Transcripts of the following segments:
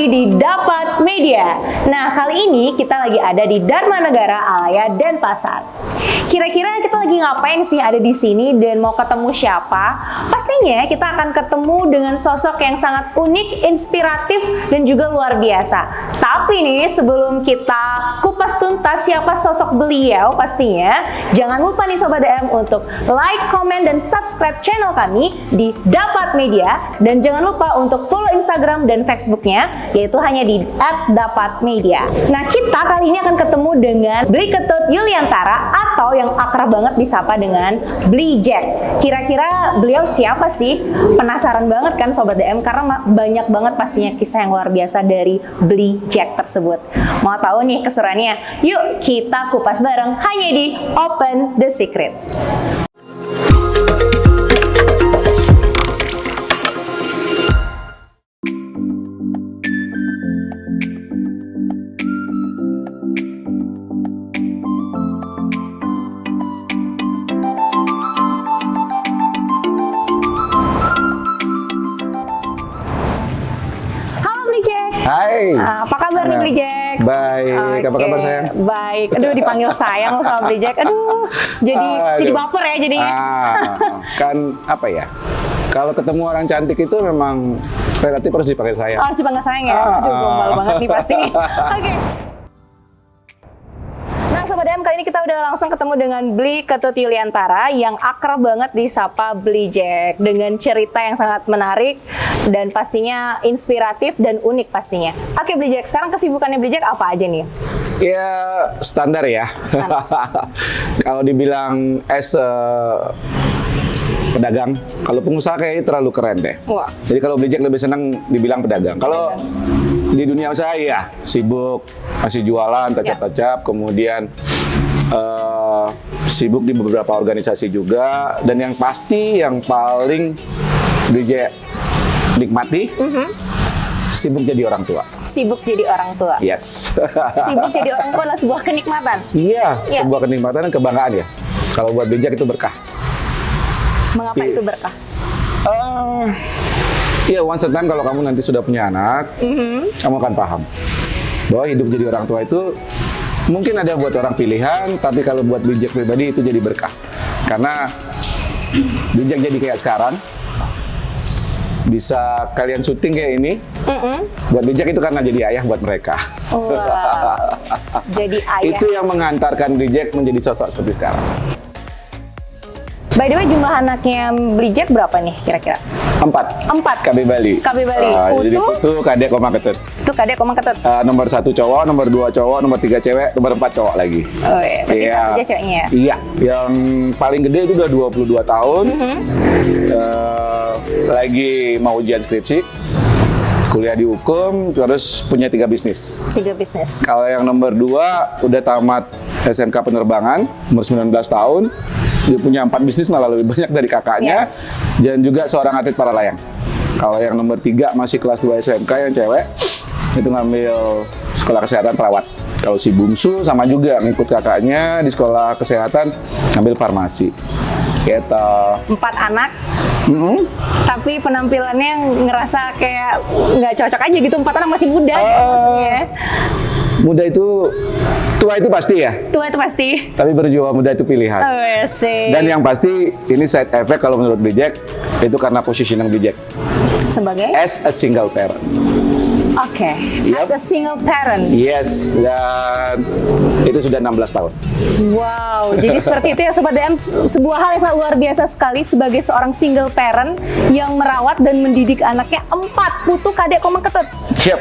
lagi di Dapat Media. Nah, kali ini kita lagi ada di Dharma Negara Alaya Denpasar. Kira-kira kita lagi ngapain sih ada di sini dan mau ketemu siapa? Pastinya kita akan ketemu dengan sosok yang sangat unik, inspiratif, dan juga luar biasa. Tapi nih, sebelum kita kupas tuntas siapa sosok beliau, pastinya jangan lupa nih Sobat DM untuk like, komen, dan subscribe channel kami di Dapat Media. Dan jangan lupa untuk follow Instagram dan Facebooknya, yaitu hanya di @dapatmedia. Nah, kita kali ini akan ketemu dengan Bli Ketut Yuliantara atau yang akrab banget disapa dengan Bli Jack. Kira-kira beliau siapa sih? Penasaran banget kan Sobat DM, karena banyak banget pastinya kisah yang luar biasa dari Bli Jack tersebut. Mau tahu nih keseruannya? Yuk kita kupas bareng hanya di Open the Secret. Hai. Apa kabar nih Bli Jack? Baik. Apa kabar sayang? Baik. Aduh, dipanggil sayang loh sama Bli Jack. Aduh, jadi baper ya jadinya. Kan apa ya? Kalau ketemu orang cantik itu memang relatif harus dipanggil sayang. Harus dipanggil sayang ya? Aduh, gombal banget nih pasti. Oke. Nah, Sobat DM, kali ini kita udah langsung ketemu dengan Bli Ketut Yuliantara yang akrab banget disapa Bli Jack dengan cerita yang sangat menarik dan pastinya inspiratif dan unik pastinya. Oke Bli Jack, sekarang kesibukannya Bli Jack apa aja nih? Ya standar ya. Kalau dibilang pedagang, kalau pengusaha kayaknya terlalu keren deh. Wah. Jadi kalau Bli Jack lebih senang dibilang pedagang. Kalau di dunia usaha ya sibuk, masih jualan, tacap-tacap, kemudian sibuk di beberapa organisasi juga, dan yang pasti yang paling Bli Jack nikmati, sibuk jadi orang tua. Sibuk jadi orang tua. Yes. Sibuk jadi orang tua adalah sebuah kenikmatan. Iya, sebuah kenikmatan dan kebanggaan ya. Kalau buat Bli Jack itu berkah. Mengapa itu berkah? Iya, once a time kalau kamu nanti sudah punya anak, kamu akan paham bahwa hidup jadi orang tua itu mungkin ada buat orang pilihan, tapi kalau buat Bli Jack pribadi itu jadi berkah. Karena Bli Jack jadi kayak sekarang, bisa kalian syuting kayak ini, buat Bli Jack itu karena jadi ayah buat mereka. Wow. Jadi ayah. Itu yang mengantarkan Bli Jack menjadi sosok seperti sekarang. By the way, jumlah anaknya Bli Jack berapa nih kira-kira? 4. KB Bali. KB Bali. Jadi itu Kadek Koma Ketut. Itu Kadek Koma Ketut. Nomor 1 cowok, nomor 2 cowok, nomor 3 cewek, nomor 4 cowok lagi. Oh iya, berarti satu aja ceweknya ya? Iya, yang paling gede itu udah 22 tahun. Lagi mau ujian skripsi, kuliah di hukum, terus punya 3 bisnis. 3 bisnis. Kalau yang nomor 2 udah tamat SMK penerbangan, umur 19 tahun. Dia punya 4 bisnis, malah lebih banyak dari kakaknya, dan juga seorang atlet para layang. Kalau yang nomor 3 masih kelas 2 SMK yang cewek, itu ngambil sekolah kesehatan perawat. Kalau si bungsu sama juga ngikut kakaknya di sekolah kesehatan, ngambil farmasi. Gitu. 4 anak, tapi penampilannya ngerasa kayak nggak cocok aja gitu. 4 anak masih muda gitu maksudnya. Muda itu, tua itu pasti ya? Tua itu pasti. Tapi berjiwa muda itu pilihan. Dan yang pasti, ini side effect kalau menurut Bli Jack, itu karena positioning Bli Jack. Sebagai? As a single parent. Oke, as a single parent. Yes, dan itu sudah 16 tahun. Wow, jadi seperti itu ya Sobat DM, sebuah hal yang sangat luar biasa sekali sebagai seorang single parent yang merawat dan mendidik anaknya 4 putu Kadek Koma Ketut. Yep.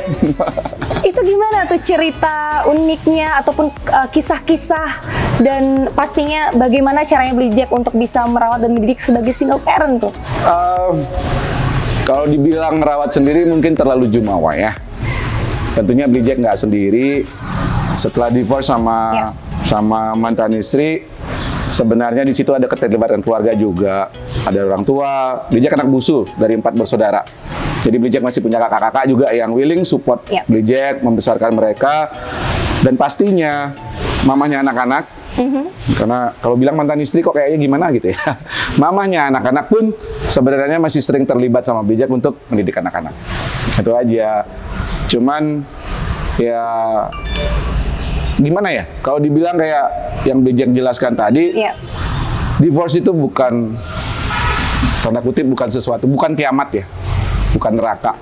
Itu gimana tuh cerita uniknya ataupun kisah-kisah, dan pastinya bagaimana caranya Bli Jack untuk bisa merawat dan mendidik sebagai single parent tuh? Kalau dibilang merawat sendiri mungkin terlalu jumawa ya. Tentunya Bli Jack nggak sendiri. Setelah divorce sama mantan istri, sebenarnya di situ ada keterlibatan keluarga juga. Ada orang tua. Bli Jack anak bungsu dari 4 bersaudara. Jadi Bli Jack masih punya kakak-kakak juga yang willing support Bli Jack, membesarkan mereka. Dan pastinya mamanya anak-anak, karena kalau bilang mantan istri kok kayaknya gimana gitu ya. Mamahnya anak-anak pun sebenarnya masih sering terlibat sama Bli Jack untuk mendidik anak-anak. Itu aja. Cuman ya gimana ya? Kalau dibilang kayak yang Jack jelaskan tadi, Iya. divorce itu bukan, tanda kutip, bukan sesuatu, bukan kiamat ya, bukan neraka.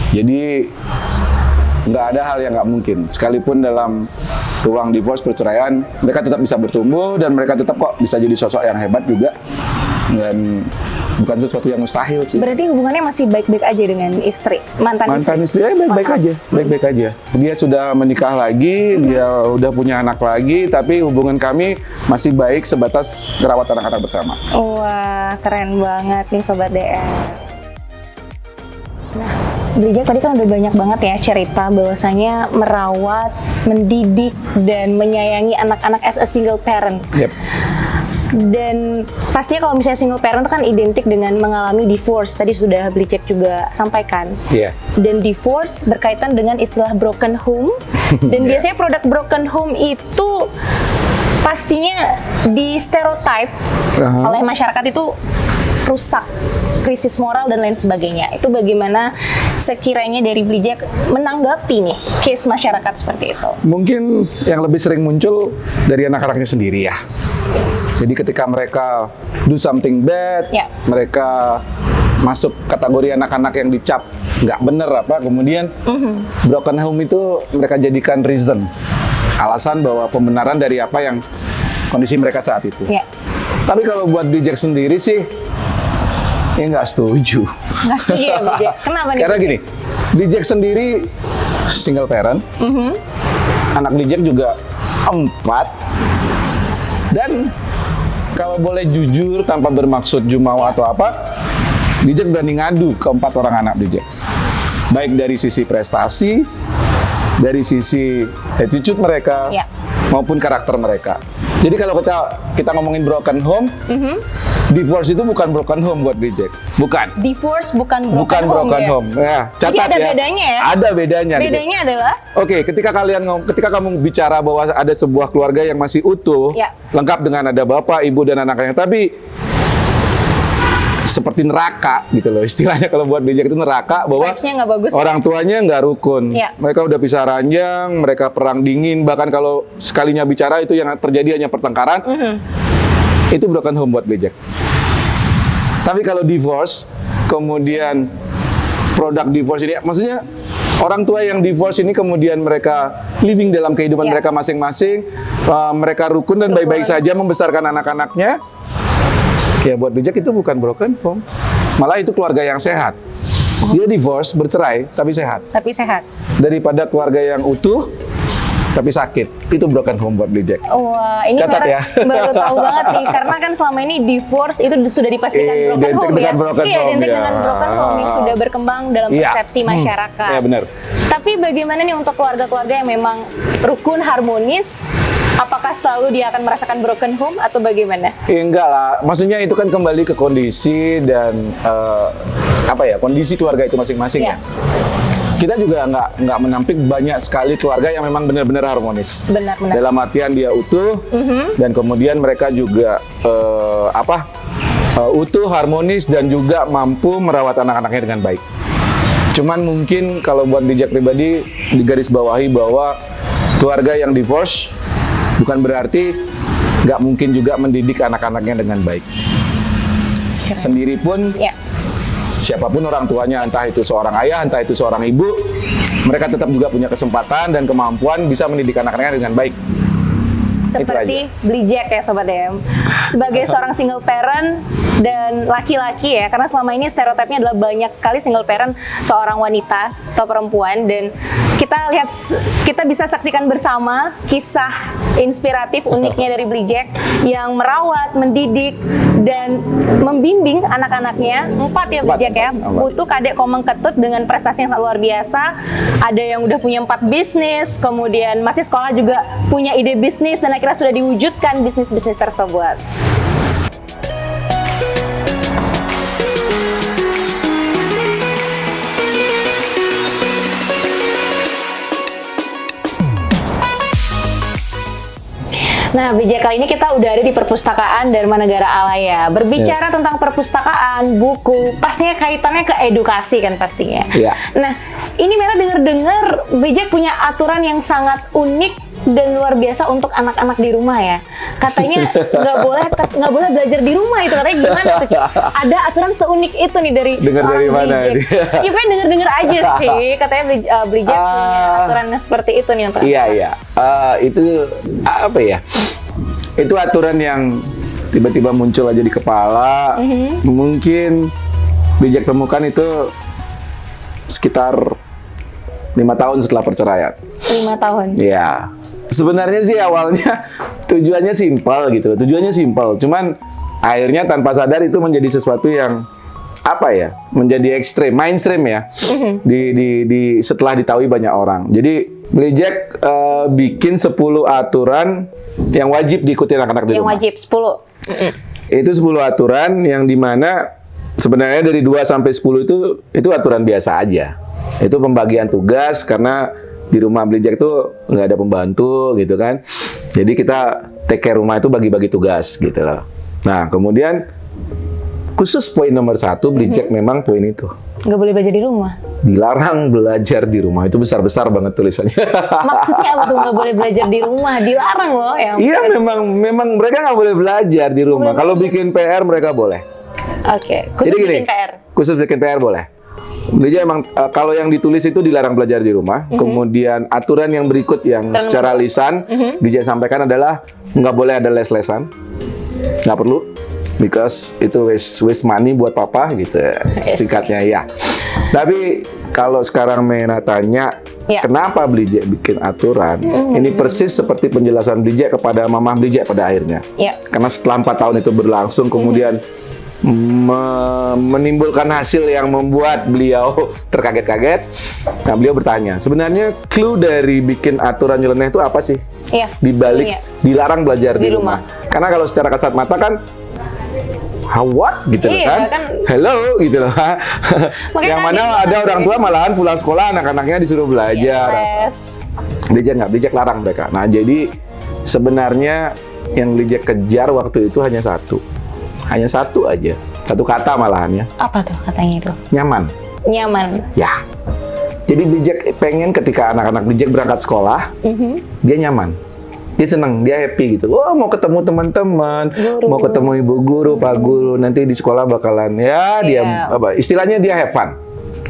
Jadi nggak ada hal yang nggak mungkin. Sekalipun dalam ruang divorce, perceraian, mereka tetap bisa bertumbuh dan mereka tetap kok bisa jadi sosok yang hebat juga. Dan bukan sesuatu yang mustahil sih. Berarti hubungannya masih baik-baik aja dengan istri, mantan istri? Istri baik-baik aja, baik-baik aja. Dia sudah menikah lagi, dia udah punya anak lagi, tapi hubungan kami masih baik sebatas merawat anak-anak bersama. Wah, keren banget nih Sobat DM. Nah, Jack tadi kan udah banyak banget ya cerita bahwasanya merawat, mendidik, dan menyayangi anak-anak as a single parent. Yep. Dan pastinya kalau misalnya single parent kan identik dengan mengalami divorce. Tadi sudah Jack juga sampaikan. Iya. Dan divorce berkaitan dengan istilah broken home. Dan Iya. biasanya produk broken home itu pastinya di stereotype oleh masyarakat itu rusak, krisis moral dan lain sebagainya. Itu bagaimana sekiranya dari Jack menanggapi nih case masyarakat seperti itu? Mungkin yang lebih sering muncul dari anak-anaknya sendiri ya. Jadi ketika mereka do something bad, Ya. mereka masuk kategori anak-anak yang dicap nggak bener apa, kemudian broken home itu mereka jadikan reason, alasan bahwa pembenaran dari apa yang kondisi mereka saat itu. Ya, Tapi kalau buat Jack sendiri sih, ya nggak setuju. nggak setuju ya Jack? Kenapa nih? Karena gini, Jack sendiri single parent, anak Jack juga 4, dan kalau boleh jujur tanpa bermaksud jumawa atau apa, Jack berani ngadu ke 4 orang anak Jack. Baik dari sisi prestasi, dari sisi attitude mereka, Ya. maupun karakter mereka. Jadi kalau kita ngomongin broken home, divorce itu bukan broken home buat Jack. Bukan. Divorce bukan broken Bukan home broken ya? home. Ya, catat Jadi ada ya. bedanya ya? Ada bedanya. gitu. Bedanya adalah Oke, ketika kamu bicara bahwa ada sebuah keluarga yang masih utuh, Ya. lengkap dengan ada bapak, ibu, dan anaknya, tapi seperti neraka gitu loh istilahnya. Kalau buat Jack itu neraka, bahwa vibes-nya nggak bagus ya? orang tuanya nggak rukun. Ya. Mereka udah pisah ranjang, mereka perang dingin, bahkan kalau sekalinya bicara itu yang terjadi hanya pertengkaran. Itu broken home buat Jack. Tapi kalau divorce, kemudian produk divorce ini, maksudnya orang tua yang divorce ini kemudian mereka living dalam kehidupan Ya. mereka masing-masing, mereka rukun dan baik-baik saja membesarkan anak-anaknya. Ya buat Jack itu bukan broken home, malah itu keluarga yang sehat. Dia divorce, bercerai, tapi sehat. tapi sehat. Daripada keluarga yang utuh, tapi sakit. Itu broken home buat Jack. Wah, ini Catat ya. baru tahu banget nih, karena kan selama ini divorce itu sudah dipastikan broken Identik home ya. dengan broken Iya, home, identik ya. dengan broken home yang sudah berkembang dalam Iya. persepsi masyarakat. Iya, benar. Tapi bagaimana nih untuk keluarga-keluarga yang memang rukun, harmonis? Apakah selalu dia akan merasakan broken home atau bagaimana? Ya, enggak lah, maksudnya itu kan kembali ke kondisi dan kondisi keluarga itu masing-masing Iya. ya. Kita juga nggak menampik banyak sekali keluarga yang memang benar-benar harmonis. Benar-benar. Dalam artian dia utuh dan kemudian mereka juga utuh, harmonis dan juga mampu merawat anak-anaknya dengan baik. Cuman mungkin kalau buat Jack pribadi digarisbawahi bahwa keluarga yang divorce bukan berarti nggak mungkin juga mendidik anak-anaknya dengan baik. Sendiri pun Ya. siapapun orang tuanya, entah itu seorang ayah, entah itu seorang ibu, mereka tetap juga punya kesempatan dan kemampuan bisa mendidik anak-anaknya dengan baik. Seperti Jack ya Sobat DM. Sebagai seorang single parent dan laki-laki ya, karena selama ini stereotipnya adalah banyak sekali single parent seorang wanita atau perempuan, dan kita bisa saksikan bersama kisah inspiratif uniknya dari Jack yang merawat, mendidik, dan membimbing anak-anaknya. 4 ya Jack ya. Butuh Kadek Komeng Ketut dengan prestasi yang sangat luar biasa. Ada yang udah punya 4 bisnis, kemudian masih sekolah juga punya ide bisnis, dan akhirnya sudah diwujudkan bisnis-bisnis tersebut. Nah, Bijak, kali ini kita udah ada di Perpustakaan Dharma Negara Alaya. Berbicara tentang perpustakaan, buku, pastinya kaitannya ke edukasi kan pastinya. Iya. Nah, ini Mera dengar-dengar Bijak punya aturan yang sangat unik dan luar biasa untuk anak-anak di rumah ya. Katanya nggak boleh belajar di rumah, itu katanya gimana tuh? Ada aturan seunik itu nih dari Dengar dari mana ini? Ya kan dengar-dengar aja sih. Katanya Bijak punya aturan seperti itu nih untuk Iya. Itu apa ya? Itu aturan yang tiba-tiba muncul aja di kepala. Mungkin Bijak temukan itu sekitar 5 tahun setelah perceraian. 5 tahun. Iya. Sebenarnya sih awalnya tujuannya simpel gitu loh. Tujuannya simpel. Cuman akhirnya tanpa sadar itu menjadi sesuatu yang apa ya? Menjadi ekstrem, mainstream ya. Setelah ditahui banyak orang. Jadi Bijak bikin 10 aturan yang wajib diikuti anak-anak di rumah. Yang wajib 10. Itu 10 aturan yang dimana sebenarnya dari 2 sampai 10 itu aturan biasa aja. Itu pembagian tugas karena di rumah Bijak itu nggak ada pembantu gitu kan. Jadi kita take care rumah itu bagi-bagi tugas gitu loh. Nah kemudian khusus poin nomor 1 Bijak memang poin itu. Nggak boleh belajar di rumah. Dilarang belajar di rumah, itu besar-besar banget tulisannya. Maksudnya apa tuh nggak boleh belajar di rumah? Dilarang loh ya. Iya memang mereka nggak boleh belajar di rumah. Kalau bikin PR mereka boleh. Oke, khusus Jadi gini, bikin PR. khusus bikin PR boleh. Jadi emang kalau yang ditulis itu dilarang belajar di rumah. Kemudian aturan yang berikut yang secara lisan Bijak sampaikan adalah nggak boleh ada les-lesan, nggak perlu, because itu waste money buat papa gitu. Singkatnya ya. Tapi kalau sekarang Mena tanya kenapa Bijak bikin aturan, ini persis seperti penjelasan Bijak kepada Mama Bijak pada akhirnya. Karena setelah 4 tahun itu berlangsung, kemudian menimbulkan hasil yang membuat beliau terkaget-kaget. Nah, beliau bertanya, sebenarnya clue dari bikin aturan nyeleneh itu apa sih? Di balik dilarang belajar di rumah. Karena kalau secara kasat mata kan what gitu loh kan? Hello gitu loh. Yang mana ada orang tua malahan pulang sekolah anak-anaknya disuruh belajar. Bijak larang mereka. Nah, jadi sebenarnya yang Bijak kejar waktu itu hanya satu. Hanya satu aja. Satu kata malahan ya. Apa tuh katanya itu? Nyaman. Nyaman. Ya. Jadi Bijak pengen ketika anak-anak Bijak berangkat sekolah, dia nyaman. Dia seneng, dia happy gitu. Oh, mau ketemu teman-teman, mau ketemu ibu guru, pak guru, nanti di sekolah bakalan dia apa? Istilahnya dia have fun.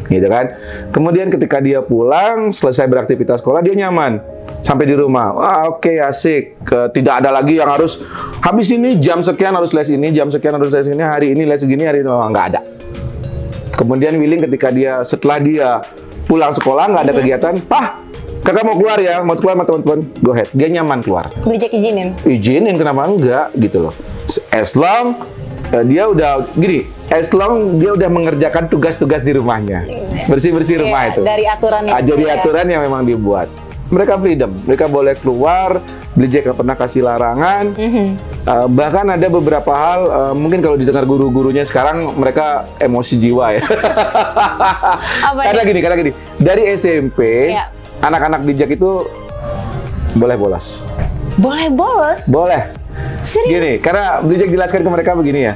Gitu kan. Kemudian ketika dia pulang, selesai beraktivitas sekolah, dia nyaman. Sampai di rumah, oke, asik. Tidak ada lagi yang harus habis ini jam sekian harus les ini, jam sekian harus les ini, hari ini les segini, hari ini nggak ada. Kemudian Willing ketika setelah dia pulang sekolah nggak ada kegiatan, kakak mau keluar ya, mau keluar sama teman-teman, go ahead. Dia nyaman keluar. Bijak izinin. Izinin, kenapa enggak gitu loh. As long dia udah gini, as long dia udah mengerjakan tugas-tugas di rumahnya, bersih-bersih rumah itu. Dari aturan yang jadi aturan yang memang dibuat. Mereka freedom, mereka boleh keluar. Bijak nggak pernah kasih larangan. Bahkan ada beberapa hal, mungkin kalau didengar guru-gurunya sekarang mereka emosi jiwa ya. Karena gini, dari SMP anak-anak Bijak itu boleh bolos. Boleh bolos? Boleh. Serius? Gini, karena Bijak jelaskan ke mereka begini ya.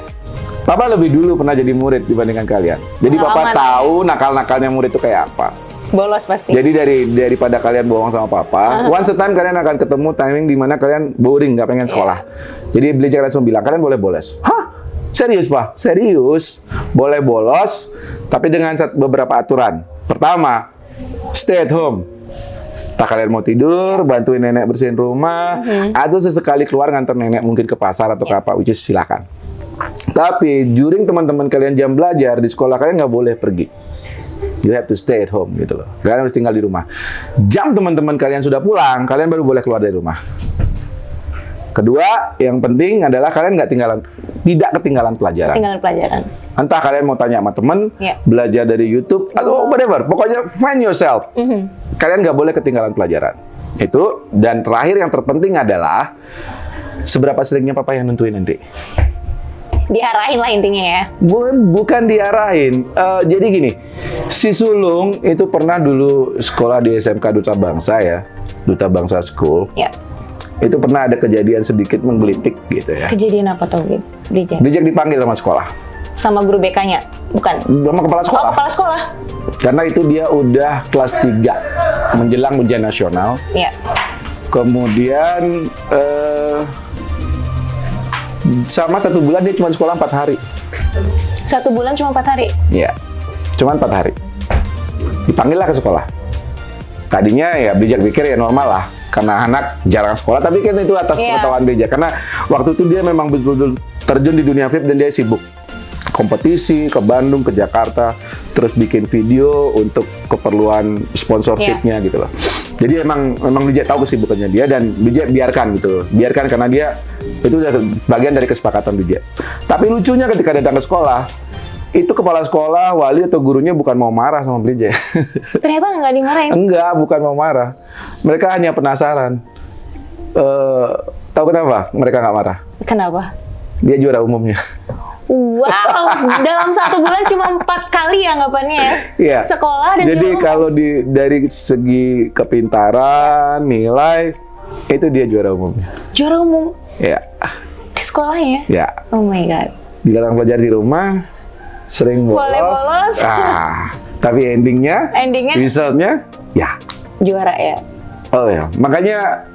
Papa lebih dulu pernah jadi murid dibandingkan kalian. Jadi Papa tahu nakal-nakalnya murid itu kayak apa. Bolos pasti. Jadi daripada kalian bohong sama Papa, once a time kalian akan ketemu timing di mana kalian boring, nggak pengen sekolah. Jadi Bijak langsung bilang, kalian boleh bolos. Hah? Serius, Pak? Serius? Boleh bolos, tapi dengan beberapa aturan. Pertama, stay at home. Tak kalian mau tidur, bantuin nenek bersihin rumah, atau sesekali keluar nganter nenek mungkin ke pasar atau ke apa, which is silakan. Tapi during teman-teman kalian jam belajar di sekolah, kalian nggak boleh pergi. You have to stay at home gitu loh. Kalian harus tinggal di rumah. Jam teman-teman kalian sudah pulang, kalian baru boleh keluar dari rumah. Kedua, yang penting adalah kalian tidak ketinggalan pelajaran. Entah kalian mau tanya sama temen, belajar dari YouTube atau whatever. Pokoknya find yourself. Kalian nggak boleh ketinggalan pelajaran. Itu. Dan terakhir yang terpenting adalah seberapa seringnya Papa yang nentuin nanti. Diarahin lah intinya ya. Bukan diarahin. Jadi gini, si Sulung itu pernah dulu sekolah di SMK Duta Bangsa ya, Duta Bangsa School. itu pernah ada kejadian sedikit menggelitik gitu ya. Kejadian apa tuh, Bridget? Bridget dipanggil sama sekolah. Sama guru BK-nya? Bukan? Sama kepala sekolah. Oh, kepala sekolah. Karena itu dia udah kelas 3 menjelang ujian nasional. Iya. Kemudian sama 1 bulan dia cuma sekolah 4 hari. 1 bulan cuma 4 hari? Iya, cuma 4 hari. Dipanggil lah ke sekolah. Tadinya ya Bridget pikir ya normal lah, karena anak jarang sekolah, tapi kan itu atas pengetahuan Bridget. Karena waktu itu dia memang betul-betul terjun di dunia vape dan dia sibuk. Kompetisi ke Bandung, ke Jakarta, terus bikin video untuk keperluan sponsorshipnya gitu loh. Jadi memang Bridget tahu kesibukannya dia dan Bridget biarkan gitu. Biarkan karena dia itu udah bagian dari kesepakatan Bridget. Tapi lucunya ketika datang ke sekolah, itu kepala sekolah, wali atau gurunya bukan mau marah sama Bridget. Ternyata nggak dimarahin? Enggak, bukan mau marah. Mereka hanya penasaran. Tahu kenapa mereka nggak marah? Kenapa? Dia juara umumnya. Wow, dalam 1 bulan cuma 4 kali ya anggapannya ya? Iya. Sekolah dan jadi juara kalau dari segi kepintaran, nilai, itu dia juara umumnya. juara umum Ya, di sekolahnya? ya. Oh my god. Dilarang belajar di rumah, sering bolos. Boleh bolos. Tapi endingnya, resultnya, ya. Juara ya? Oh ya, makanya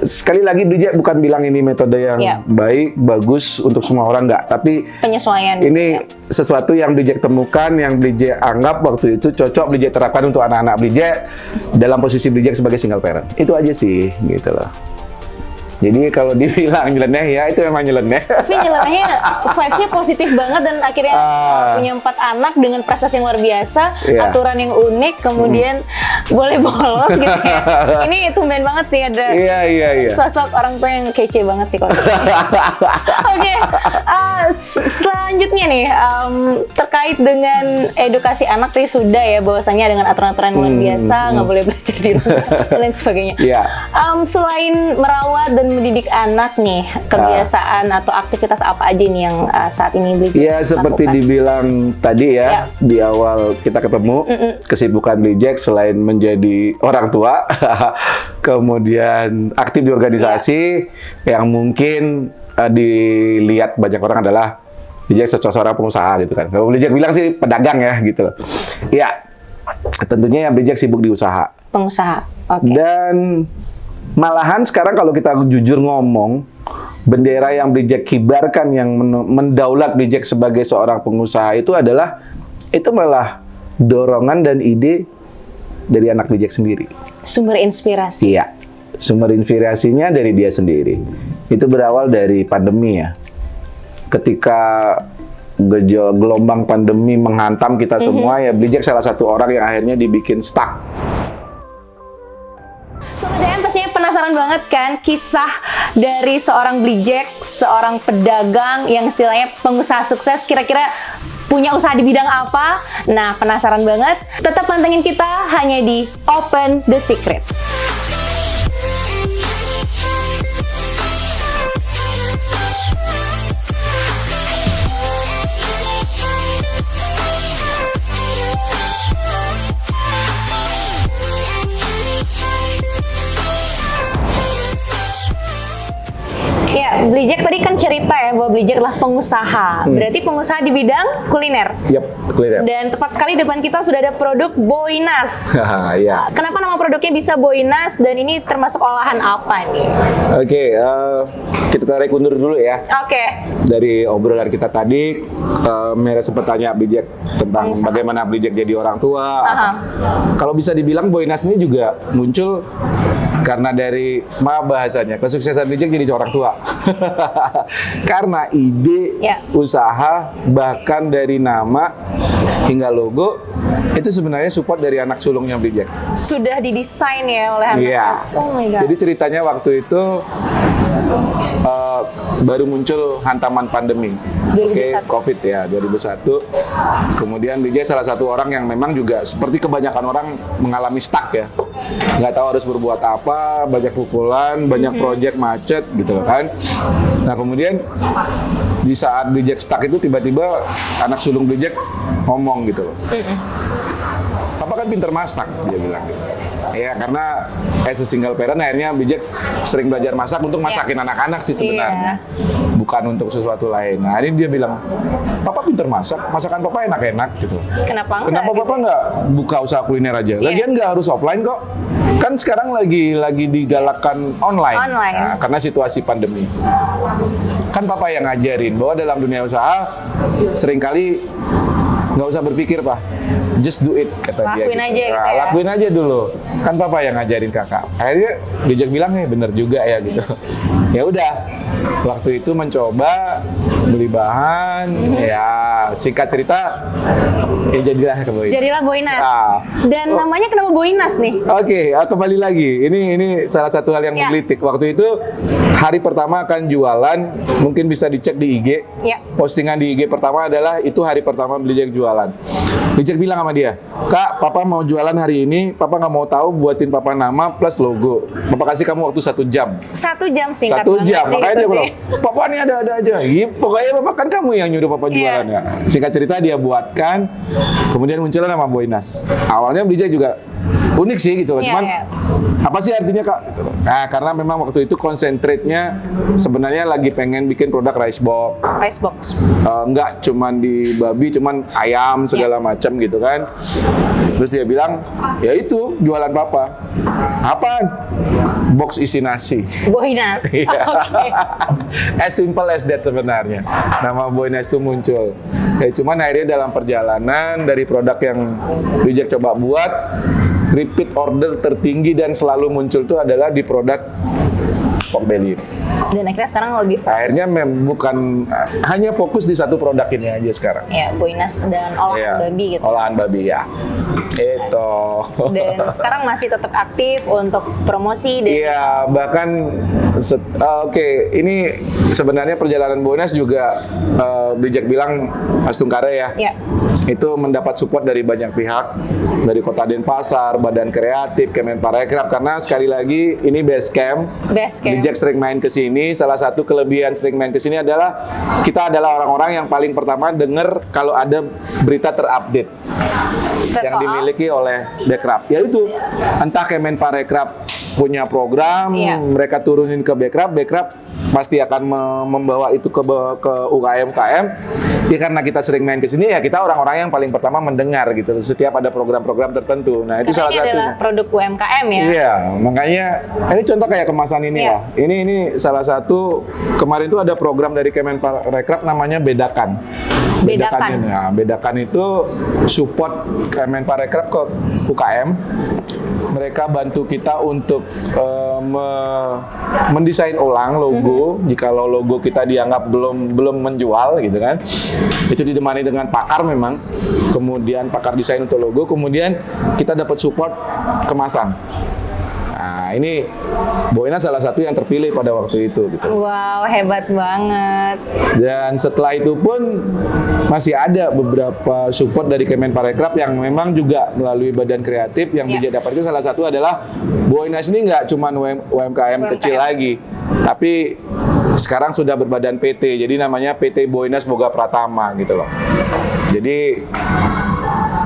sekali lagi Bridget bukan bilang ini metode yang baik, bagus untuk semua orang, enggak. Tapi penyesuaian. Ini sesuatu yang Bridget temukan, yang Bridget anggap waktu itu cocok Bridget terapkan untuk anak-anak Bridget dalam posisi Bridget sebagai single parent. Itu aja sih, gitu loh. Jadi kalau dibilang nyeleneh, ya itu memang nyeleneh. Tapi nyelenehnya vibes-nya positif banget dan akhirnya punya 4 anak dengan prestasi yang luar biasa, aturan yang unik, kemudian boleh bolos gitu ya. Ini tumben banget sih ada sosok orang tua yang kece banget sih kalau gitu. Oke, selanjutnya nih terkait dengan edukasi anak tadi sudah ya bahwasanya dengan aturan-aturan yang luar biasa, nggak boleh belajar di rumah dan lain sebagainya. Selain merawat dan mendidik anak nih, kebiasaan atau aktivitas apa aja nih yang saat ini Bridget ya seperti lakukan? Dibilang tadi ya, di awal kita ketemu, kesibukan Bridget selain menjadi orang tua, kemudian aktif di organisasi yang mungkin dilihat banyak orang adalah Bridget seorang pengusaha gitu kan. Kalau Bridget bilang sih pedagang ya gitu loh. Ya, tentunya yang Bridget sibuk di usaha. Pengusaha, oke. Dan malahan sekarang kalau kita jujur ngomong, bendera yang Bridget kibarkan yang mendaulat Bridget sebagai seorang pengusaha itu malah dorongan dan ide dari anak Bridget sendiri. Sumber inspirasi. Iya, sumber inspirasinya dari dia sendiri. Itu berawal dari pandemi ya. Ketika gelombang pandemi menghantam kita semua ya, Bridget salah satu orang yang akhirnya dibikin stuck. Sobat DM pastinya penasaran banget kan kisah dari seorang Bridget, seorang pedagang yang istilahnya pengusaha sukses, kira-kira punya usaha di bidang apa? Nah, penasaran banget? Tetap pantengin kita hanya di Open the Secret. Ya, Bridget tadi kan cerita ya bahwa Bridget adalah pengusaha. Berarti pengusaha di bidang kuliner. Yap, kuliner. Dan tepat sekali depan kita sudah ada produk Boinas. Iya. Kenapa nama produknya bisa Boinas dan ini termasuk olahan apa nih? Oke, kita tarik undur dulu ya. Oke. Dari obrolan kita tadi, Mira sempat tanya Bridget tentang bagaimana Bridget jadi orang tua. Kalau bisa dibilang Boinas ini juga muncul karena dari bahasanya kesuksesan Bridget jadi seorang tua. Karena ide usaha bahkan dari nama hingga logo itu sebenarnya support dari anak sulungnya Bridget. Sudah didesain ya oleh anak. Iya. Oh my god. Jadi ceritanya waktu itu baru muncul hantaman pandemi, COVID ya 2001. Kemudian Bridget salah satu orang yang memang juga seperti kebanyakan orang mengalami stuck ya, nggak tahu harus berbuat apa, banyak pukulan, banyak project macet gitu loh kan. Nah kemudian di saat Bridget stuck itu tiba-tiba anak sulung Bridget ngomong gitu loh. Papa kan pinter masak, dia bilang gitu. Ya karena as a single parent akhirnya Bijak sering belajar masak untuk masakin anak-anak sih sebenarnya. Bukan untuk sesuatu lain. Nah, ini dia bilang, "Papa pinter masak, masakan Papa enak-enak gitu." Kenapa enggak? Kenapa Papa nggak buka usaha kuliner aja? Lagian nggak harus offline kok. Kan sekarang lagi digalakkan online. Nah, karena situasi pandemi. Kan Papa yang ngajarin bahwa dalam dunia usaha seringkali nggak usah berpikir, Pak. Just do it, kata dia. Lakuin aja gitu Nah, ya. lakuin aja dulu. Kan Papa yang ngajarin Kakak. Akhirnya Bijak bilang, bener juga ya gitu. Ya udah. Waktu itu mencoba beli bahan, ya singkat cerita, jadilah ke Boynas. Jadilah Boynas. Ah. Dan namanya kenapa Boynas nih? Oke, kembali lagi. Ini salah satu hal yang menggelitik. Waktu itu hari pertama akan jualan, mungkin bisa dicek di IG. Ya. Postingan di IG pertama adalah itu hari pertama Bijak jualan. Bijak bilang sama dia, "Kak, Papa mau jualan hari ini. Papa nggak mau tahu, buatin Papa nama plus logo. Papa kasih kamu waktu 1 jam." 1 jam singkat 1 jam, banget sih makanya itu dia bilang, sih. "Papa ini ada-ada aja." Pokoknya Papa kan kamu yang nyuruh Papa jualan ya. Singkat cerita dia buatkan, kemudian muncullah nama Boynas. Awalnya Bijak juga unik sih gitu, cuman apa sih artinya Kak? Gitu. Nah, karena memang waktu itu konsentrate-nya sebenarnya lagi pengen bikin produk rice box. Rice box. Enggak cuman di babi, cuman ayam segala macam gitu kan. Terus dia bilang, ya itu jualan Papa. Apaan? Box isi nasi. Boynas. Iya. Oke. As simple as that sebenarnya. Nama Boynas itu muncul. Cuman akhirnya dalam perjalanan dari produk yang Bijak coba buat, repeat order tertinggi dan selalu muncul itu adalah di produk pork belly. Dan akhirnya sekarang lebih fokus. Akhirnya bukan hanya fokus di satu produk ini aja sekarang. Ya, Boynas dan olahan babi gitu. Olahan babi ya. Itu. Dan sekarang masih tetap aktif untuk promosi dan Iya, bahkan oke, ini sebenarnya perjalanan Boynas juga Bijak bilang Mas Tungkare ya. Ya. Itu mendapat support dari banyak pihak, dari Kota Denpasar, Badan Kreatif, Kemenparekraf, karena sekali lagi ini base camp. Bijak sering main ke sini, salah satu kelebihan sering main ke sini adalah kita adalah orang-orang yang paling pertama dengar kalau ada berita terupdate yang dimiliki oleh Bekraf. Ya itu, entah Kemenparekraf punya program, mereka turunin ke Bekraf pasti akan membawa itu ke UKM-UKM. Ya karena kita sering main ke sini, ya kita orang-orang yang paling pertama mendengar gitu setiap ada program-program tertentu. Nah, itu salah satunya. adalah produk UMKM ya. Iya, makanya ini contoh kayak kemasan ini lah. Ini salah satu kemarin itu ada program dari Kemenparekraf namanya Bedakan. Bedakan. Nah, Bedakan itu support Kemenparekraf ke UKM. Mereka bantu kita untuk mendesain ulang logo. Jikalau logo kita dianggap belum menjual gitu kan, itu ditemani dengan pakar memang. Kemudian pakar desain untuk logo. Kemudian kita dapat support kemasan. Nah, ini Boynas salah satu yang terpilih pada waktu itu gitu. Wow, hebat banget. Dan setelah itu pun masih ada beberapa support dari Kemenparekraf yang memang juga melalui Badan Kreatif yang Bijak dapatkan. Salah satu adalah Boynas ini nggak cuma UMKM kecil lagi, tapi sekarang sudah berbadan PT, jadi namanya PT Boynas Boga Pratama gitu loh. Jadi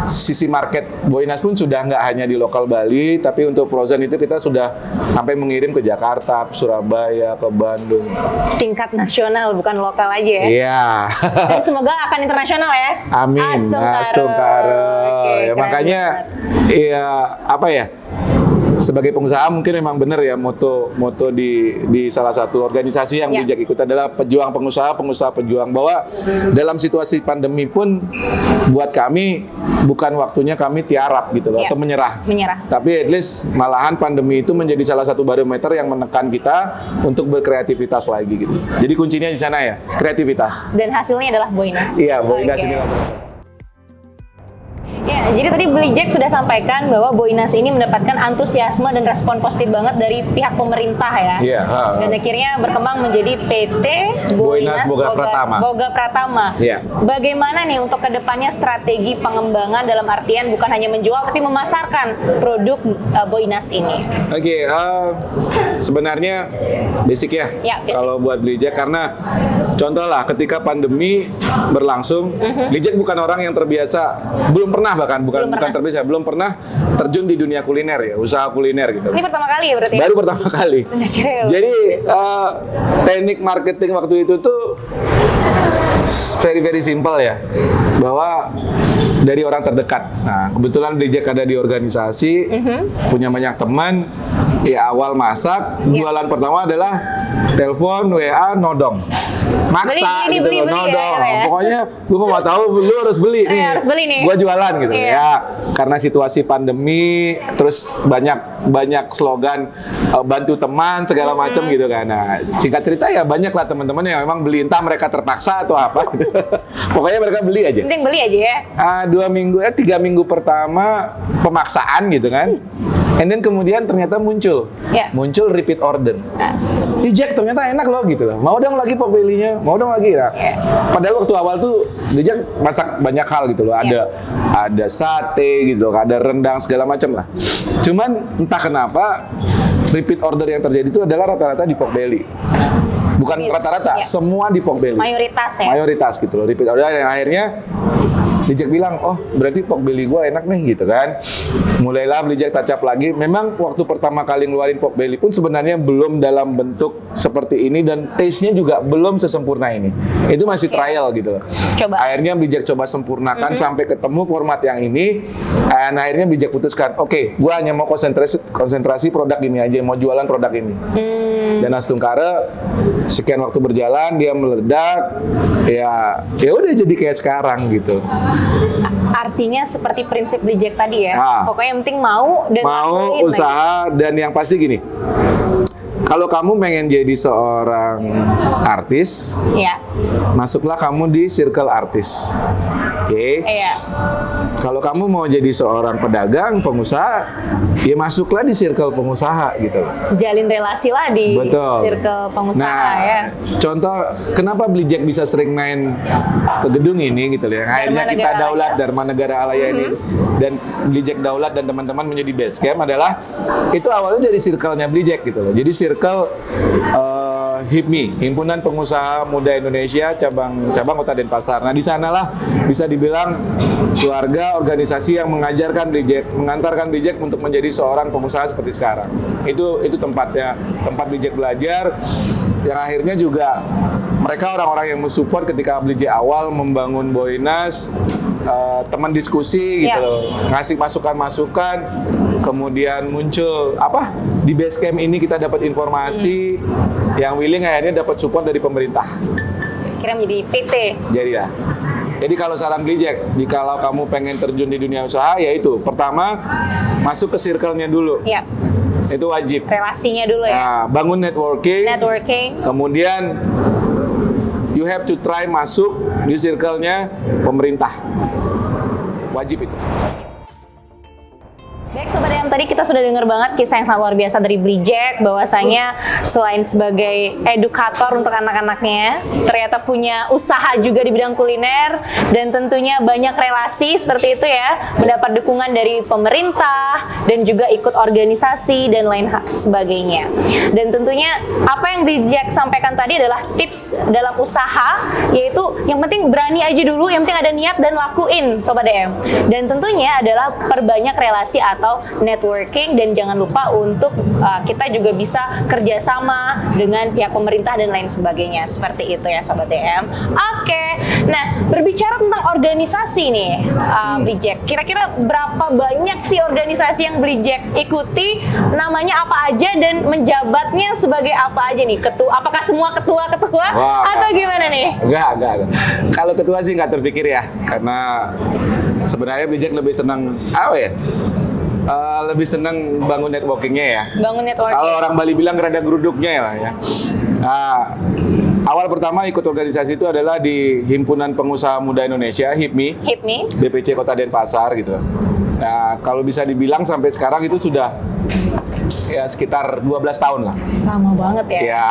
sisi market Boynas pun sudah nggak hanya di lokal Bali, tapi untuk frozen itu kita sudah sampai mengirim ke Jakarta, ke Surabaya, ke Bandung. Tingkat nasional bukan lokal aja ya. Iya. Dan semoga akan internasional ya. Amin. Astungkare. Ya, makanya ya apa ya? Sebagai pengusaha mungkin memang benar ya moto di salah satu organisasi yang Bijak ikut adalah pejuang pengusaha pejuang, bahwa dalam situasi pandemi pun buat kami bukan waktunya kami tiarap gitu loh atau menyerah. Tapi at least malahan pandemi itu menjadi salah satu barometer yang menekan kita untuk berkreativitas lagi gitu. Jadi kuncinya di sana ya, kreativitas. Dan hasilnya adalah Boynas. Iya, Boynas ini langsung. Ya, jadi tadi Bijak sudah sampaikan bahwa Boynas ini mendapatkan antusiasme dan respon positif banget dari pihak pemerintah ya. Iya. Dan akhirnya berkembang menjadi PT Boynas Boga Pratama. Iya. Bagaimana nih untuk kedepannya strategi pengembangan dalam artian bukan hanya menjual tapi memasarkan produk Boynas ini? Oke, sebenarnya basic ya. Basic. Kalau buat Bijak, karena contoh lah ketika pandemi berlangsung, Bijak bukan orang yang terbiasa, belum pernah bahkan bukan terbiasa, belum pernah terjun di dunia kuliner ya, usaha kuliner gitu. Ini pertama kali ya berarti? Baru pertama kali. Jadi teknik marketing waktu itu tuh very simple ya, bahwa dari orang terdekat. Nah, kebetulan Blijack ada di organisasi, punya banyak teman. Ya awal masak, jualan pertama adalah telepon, WA, nodong. Maksa beli, gitu beli, loh, nodong. ya. Pokoknya gue mau tahu, lu harus beli nih. Harus beli nih. Gue jualan gitu. Iya. Ya, karena situasi pandemi, terus banyak slogan bantu teman segala macam gitu kan. Nah, singkat cerita ya banyak lah teman-teman yang memang beli, entah mereka terpaksa atau apa. Pokoknya mereka beli aja. Penting beli aja ya. 3 minggu pertama pemaksaan gitu kan. And then kemudian ternyata muncul repeat order. Blijack ternyata enak loh gitu loh. Mau dong lagi pork belly-nya, mau dong lagi. Nah, padahal waktu awal tuh Blijack masak banyak hal gitu loh. Ada sate gitu, ada rendang segala macam lah. Cuman entah kenapa repeat order yang terjadi itu adalah rata-rata di pork belly. Bukan rata-rata, semua di pork belly. Mayoritas ya. Mayoritas gitu loh. Repeat order yang akhirnya Blijack bilang, oh berarti pork belly gue enak nih gitu kan. Mulailah Blijack touch up lagi. Memang waktu pertama kali ngeluarin pork belly pun sebenarnya belum dalam bentuk seperti ini dan taste-nya juga belum sesempurna ini. Itu masih trial gitu loh. Akhirnya Blijack coba sempurnakan sampai ketemu format yang ini. Dan akhirnya Blijack putuskan, oke, gue hanya mau konsentrasi produk ini aja, mau jualan produk ini. Dan Astungkara sekian waktu berjalan dia meledak, ya udah jadi kayak sekarang gitu. Artinya seperti prinsip Blijack tadi ya. Pokoknya yang penting mau dan usaha dan yang pasti gini. Kalau kamu pengen jadi seorang artis, masuklah kamu di circle artis. Oke. Kalau kamu mau jadi seorang pedagang, pengusaha, ya masuklah di circle pengusaha gitu. Jalin relasi lah di circle pengusaha ya. Contoh, kenapa Blijack bisa sering main ke gedung ini gitu ya. Akhirnya kita Daulat Dharma Negara Alaya ini dan Blijack Daulat dan teman-teman menjadi base camp adalah itu awalnya dari circle-nya Blijack gitu loh. Jadi circle HIPMI, Himpunan Pengusaha Muda Indonesia cabang Kota Denpasar. Nah, di sanalah bisa dibilang keluarga organisasi yang mengajarkan Blijack, mengantarkan Blijack untuk menjadi seorang pengusaha seperti sekarang. Itu tempat Blijack belajar yang akhirnya juga mereka orang-orang yang mensupport ketika Blijack awal membangun Boinas, teman diskusi gitu loh, ngasih masukan-masukan. Kemudian muncul di base camp ini kita dapat informasi yang willing akhirnya dapat support dari pemerintah. Kira menjadi PT. Jadi kalau saran Blijack, jika kamu pengen terjun di dunia usaha, yaitu pertama masuk ke circle-nya dulu. Itu wajib. Relasinya dulu ya. Nah, bangun networking. Kemudian you have to try masuk di circle-nya pemerintah. Wajib itu. Baik Sobat DM, tadi kita sudah dengar banget kisah yang sangat luar biasa dari Blijack, bahwasanya selain sebagai edukator untuk anak-anaknya, ternyata punya usaha juga di bidang kuliner dan tentunya banyak relasi seperti itu ya, mendapat dukungan dari pemerintah dan juga ikut organisasi dan lain sebagainya. Dan tentunya apa yang Blijack sampaikan tadi adalah tips dalam usaha, yaitu yang penting berani aja dulu, yang penting ada niat dan lakuin Sobat DM. Dan tentunya adalah perbanyak relasi atau networking, dan jangan lupa untuk kita juga bisa kerjasama dengan pihak pemerintah dan lain sebagainya, seperti itu ya Sobat DM. Oke, nah berbicara tentang organisasi nih Blijack, kira-kira berapa banyak sih organisasi yang Blijack ikuti, namanya apa aja dan menjabatnya sebagai apa aja nih? Apakah semua ketua atau gimana nih? Enggak. Kalau ketua sih nggak terpikir ya, karena sebenarnya Blijack lebih senang lebih senang bangun networkingnya ya. Kalau orang Bali bilang rada geruduknya ya. Nah, awal pertama ikut organisasi itu adalah di Himpunan Pengusaha Muda Indonesia, HIPMI. DPC Kota Denpasar gitu. Nah, kalau bisa dibilang sampai sekarang itu sudah ya sekitar 12 tahun lah. Lama banget ya. Ya,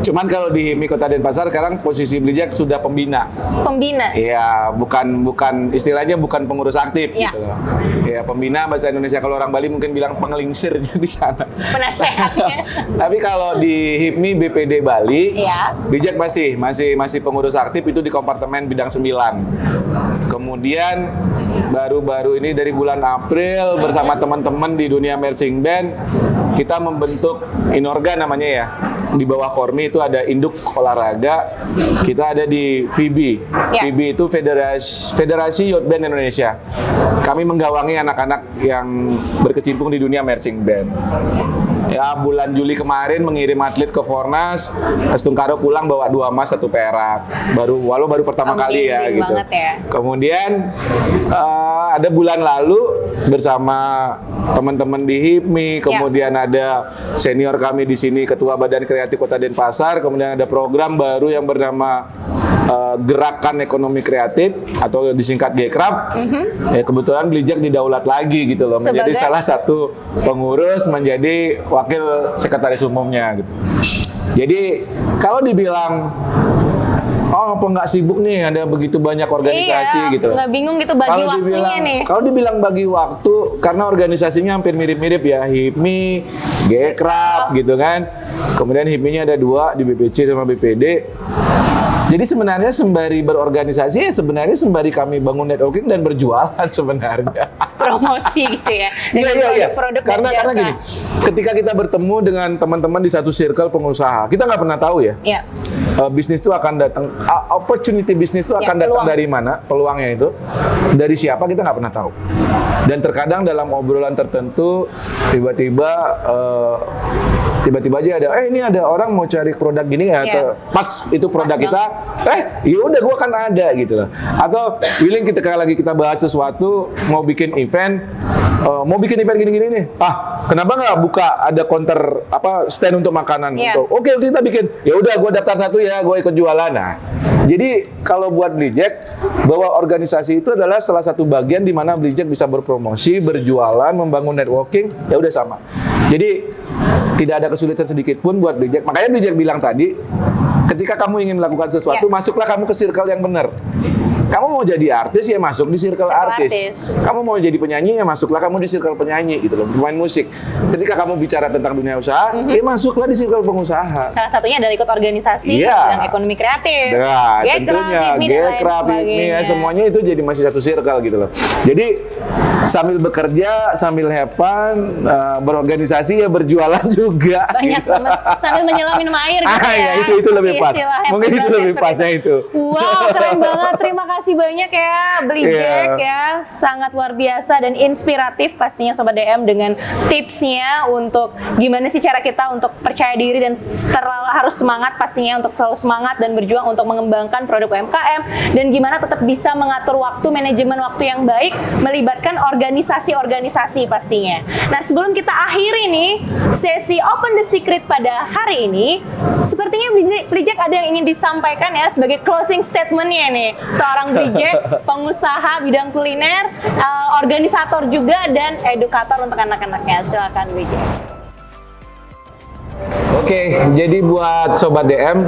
cuman kalau di HIPMI Kota Denpasar sekarang posisi Blijack sudah pembina. Pembina? Iya, bukan istilahnya bukan pengurus aktif gitu loh. Ya, ya pembina bahasa Indonesia, kalau orang Bali mungkin bilang pengelingsir di sana. Penasehatnya. Tapi kalau di HIPMI BPD Bali, Iya. Blijak masih pengurus aktif itu di kompartemen bidang 9. Kemudian baru-baru ini dari bulan April bersama teman-teman di dunia marching band kita membentuk Inorga namanya ya. Di bawah Kormi itu ada induk olahraga. Kita ada di FIBI. Ya. FIBI itu Federasi Youth Band Indonesia. Kami menggawangi anak-anak yang berkecimpung di dunia marching band. Ya, bulan Juli kemarin mengirim atlet ke Fornas, Astungkaro pulang bawa 2 emas 1 perak. Baru pertama kali ya Amazing gitu. banget ya. Kemudian ada bulan lalu bersama teman-teman di HIPMI, kemudian ada senior kami di sini Ketua Badan Kreatif Kota Denpasar, kemudian ada program baru yang bernama Gerakan Ekonomi Kreatif atau disingkat GEKRAP. Ya, kebetulan Blijak didaulat lagi gitu loh, menjadi Sebagai? salah satu pengurus, menjadi wakil sekretaris umumnya gitu. Jadi kalau dibilang apa nggak sibuk nih, ada begitu banyak organisasi Iya, gitu loh. nggak bingung gitu bagi waktunya nih. Kalau dibilang bagi waktu, karena organisasinya hampir mirip-mirip ya, HIPMI, GEKRAP gitu kan. Kemudian HIPMI-nya ada 2 di BPC sama BPD. Jadi sebenarnya sembari berorganisasi, ya sebenarnya sembari kami bangun networking dan berjualan sebenarnya. Promosi gitu ya. Dengan Iya. produk-produk dan Karena jasa. gini, ketika kita bertemu dengan teman-teman di satu circle pengusaha, kita nggak pernah tahu ya. Iya. Bisnis itu akan datang, opportunity bisnis itu Ya, akan datang peluang. dari mana, peluangnya itu, dari siapa kita nggak pernah tahu. Dan terkadang dalam obrolan tertentu, tiba-tiba aja ada, ini ada orang mau cari produk gini ya, Ya. atau pas itu produk Pas kita, yaudah gua kan ada gitu loh. Atau willing kita bahas sesuatu, mau bikin event gini-gini nih. Kenapa nggak buka ada counter stand untuk makanan? Iya. Oke, kita bikin. Ya udah, gue daftar satu ya, gue ikut jualan. Nah, jadi kalau buat Blijak, bahwa organisasi itu adalah salah satu bagian di mana Blijak bisa berpromosi, berjualan, membangun networking, ya udah sama. Jadi tidak ada kesulitan sedikit pun buat Blijak. Makanya Blijak bilang tadi, ketika kamu ingin melakukan sesuatu, Ya. masuklah kamu ke circle yang benar. Kamu mau jadi artis ya masuk di circle artis. Kamu mau jadi penyanyi ya masuklah kamu di circle penyanyi gitu loh, pemain musik. Ketika kamu bicara tentang dunia usaha, ya masuklah di circle pengusaha. Salah satunya adalah ikut organisasi Iya. yang ekonomi kreatif. Nah, GEKRAP, tentunya HIPMI, dan lain GEKRAP ini ya sebagainya. semuanya itu jadi masih satu circle gitu loh. Jadi sambil bekerja, sambil have fun, berorganisasi ya berjualan juga. Banyak gitu. teman sambil menyelam minum air gitu Ya, itu Seperti lebih pas. istilah Mungkin itu Hepburn lebih seperti pasnya itu. Wow, keren banget. Terima kasih banyak ya Blijak Iya. ya. Sangat luar biasa dan inspiratif pastinya Sobat DM dengan tipsnya untuk gimana sih cara kita untuk percaya diri dan harus semangat pastinya untuk selalu semangat dan berjuang untuk mengembangkan produk UMKM dan gimana tetap bisa mengatur waktu, manajemen waktu yang baik, melibatkan organisasi-organisasi pastinya. Nah, sebelum kita akhiri nih sesi Open the Secret pada hari ini, sepertinya Blijak ada yang ingin disampaikan ya sebagai closing statement-nya nih. Seorang Blijak, pengusaha bidang kuliner, organisator juga dan edukator untuk anak-anaknya. Silakan Blijak. Oke, jadi buat Sobat DM,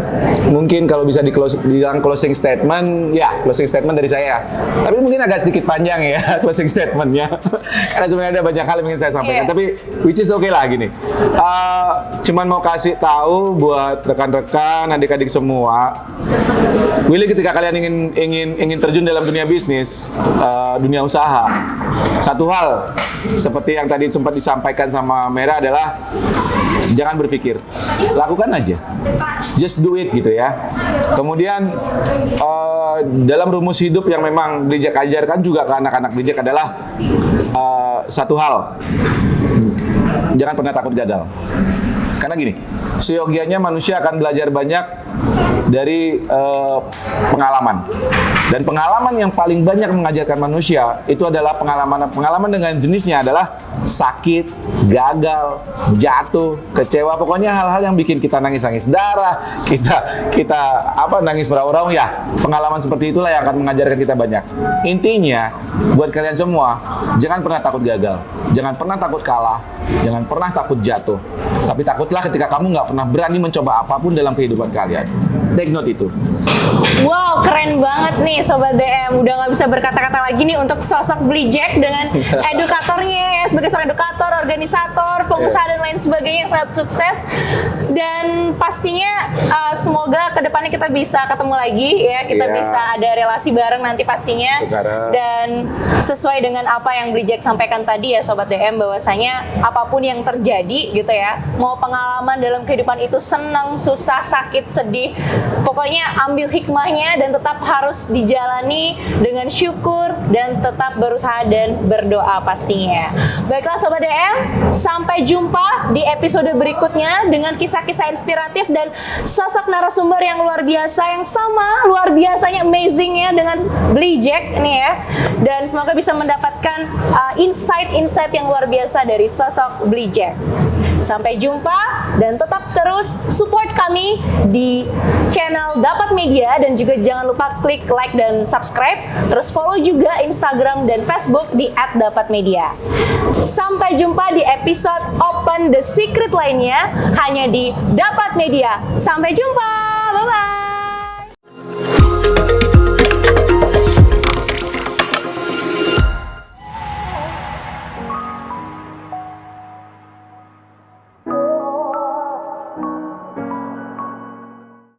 mungkin kalau bisa bilang closing statement, ya closing statement dari saya. Tapi mungkin agak sedikit panjang ya closing statementnya, karena sebenarnya ada banyak hal yang ingin saya sampaikan. Iya. Tapi which is okay lah gini. Cuman mau kasih tahu buat rekan-rekan, adik-adik semua, Willy ketika kalian ingin terjun dalam dunia bisnis, dunia usaha, satu hal seperti yang tadi sempat disampaikan sama Mera adalah jangan berpikir, lakukan aja, just do it gitu ya. Kemudian dalam rumus hidup yang memang Blijak ajarkan juga ke anak-anak Blijak adalah satu hal, jangan pernah takut gagal. Karena gini, seyogianya manusia akan belajar banyak dari pengalaman. Dan pengalaman yang paling banyak mengajarkan manusia itu adalah pengalaman dengan jenisnya adalah sakit, gagal, jatuh, kecewa, pokoknya hal-hal yang bikin kita nangis-nangis darah, kita nangis meraung-raung ya. Pengalaman seperti itulah yang akan mengajarkan kita banyak. Intinya buat kalian semua, jangan pernah takut gagal, jangan pernah takut kalah, jangan pernah takut jatuh. Tapi takutlah ketika kamu nggak pernah berani mencoba apapun dalam kehidupan kalian. take note itu. Wow, keren banget nih Sobat DM. Udah nggak bisa berkata-kata lagi nih untuk sosok Blijack dengan edukatornya ya, sebagai seorang edukator, organisator, pengusaha dan lain sebagainya yang sangat sukses. Dan pastinya semoga kedepannya kita bisa ketemu lagi ya, kita bisa ada relasi bareng nanti pastinya. Dan sesuai dengan apa yang Blijack sampaikan tadi ya Sobat DM, bahwasanya apapun yang terjadi gitu ya, mau pengalaman dalam kehidupan itu senang, susah, sakit, sedih, pokoknya ambil hikmahnya dan tetap harus dijalani dengan syukur dan tetap berusaha dan berdoa pastinya. Baiklah Sobat DM, sampai jumpa di episode berikutnya dengan kisah-kisah inspiratif dan sosok narasumber yang luar biasa, yang sama luar biasanya amazing ya dengan Blijack nih ya. Dan semoga bisa mendapatkan insight-insight yang luar biasa dari sosok Blijack. Sampai jumpa dan tetap terus support kami di channel Dapat Media, dan juga jangan lupa klik like dan subscribe. Terus follow juga Instagram dan Facebook di @dapatmedia. Sampai jumpa di episode Open the Secret lainnya hanya di Dapat Media. Sampai jumpa.